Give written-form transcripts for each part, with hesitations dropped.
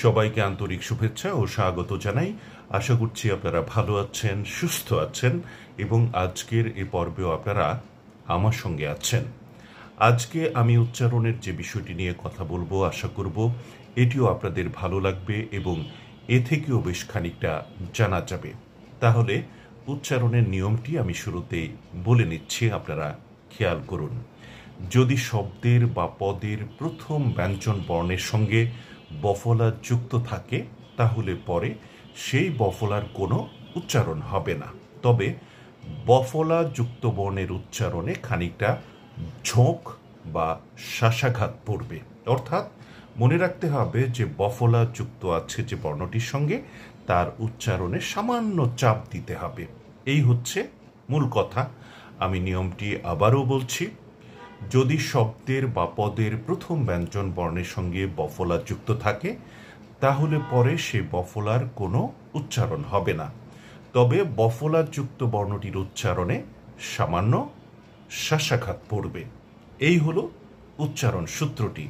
সবাইকে আন্তরিক শুভেচ্ছা ও স্বাগত জানাই। আশা করছি আপনারা ভালো আছেন, সুস্থ আছেন এবং আজকের এই পর্বেও আপনারা আমার সঙ্গে আছেন। আজকে আমি উচ্চারণের যে বিষয়টি নিয়ে কথা বলবো, আশা করব এটিও আপনাদের ভালো লাগবে এবং এ থেকেও বেশ খানিকটা জানা যাবে। তাহলে উচ্চারণের নিয়মটি আমি শুরুতেই বলে নিচ্ছি, আপনারা খেয়াল করুন। যদি শব্দের বা পদের প্রথম ব্যঞ্জন বর্ণের সঙ্গে বফলা যুক্ত থাকে তাহলে পরে সেই বফলার কোনো উচ্চারণ হবে না, তবে বফলা যুক্ত বর্ণের উচ্চারণে খানিকটা ঝোঁক বা শ্বাসাঘাত পড়বে। অর্থাৎ মনে রাখতে হবে যে বফলা যুক্ত আছে যে বর্ণটির সঙ্গে তার উচ্চারণে সামান্য চাপ দিতে হবে। এই হচ্ছে মূল কথা। আমি নিয়মটি আবারও বলছি। যদি শব্দের বা পদের প্রথম ব্যঞ্জন বর্ণের সঙ্গে বফলা যুক্ত থাকে তাহলে পরে সে বফলার কোনো উচ্চারণ হবে না, তবে বফলা যুক্ত বর্ণটির উচ্চারণে সামান্য শ্বাসাঘাত পড়বে। এই হলো উচ্চারণ সূত্রটি।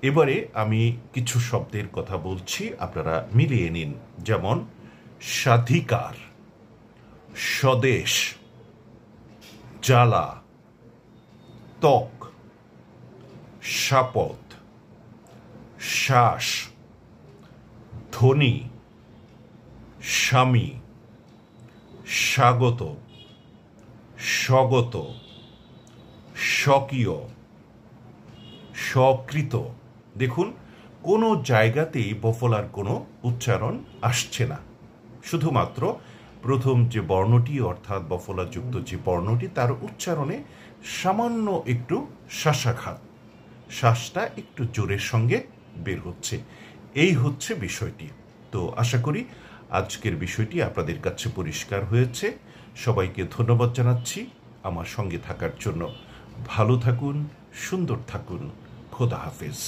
এবারে আমি কিছু শব্দের কথা বলছি, আপনারা মিলিয়ে নিন। যেমন স্বাধিকার, স্বদেশ, জ্বালা, ত্বক, শাপথ, শ্বাস, ধ্বনি, স্বামী, স্বাগত, স্বগত, স্বকীয়, স্বকৃত। দেখুন, কোনো জায়গাতেই বফলার কোনো উচ্চারণ আসছে না, শুধুমাত্র প্রথম যে বর্ণটি অর্থাৎ বফলাযুক্ত যে বর্ণটি তার উচ্চারণে সামান্য একটু শ্বাসাঘাত, শ্বাসটা একটু জোরের সঙ্গে বের হচ্ছে। এই হচ্ছে বিষয়টি। তো আশা করি আজকের বিষয়টি আপনাদের কাছে পরিষ্কার হয়েছে। সবাইকে ধন্যবাদ জানাচ্ছি আমার সঙ্গে থাকার জন্য। ভালো থাকুন, সুন্দর থাকুন। খোদা হাফেজ।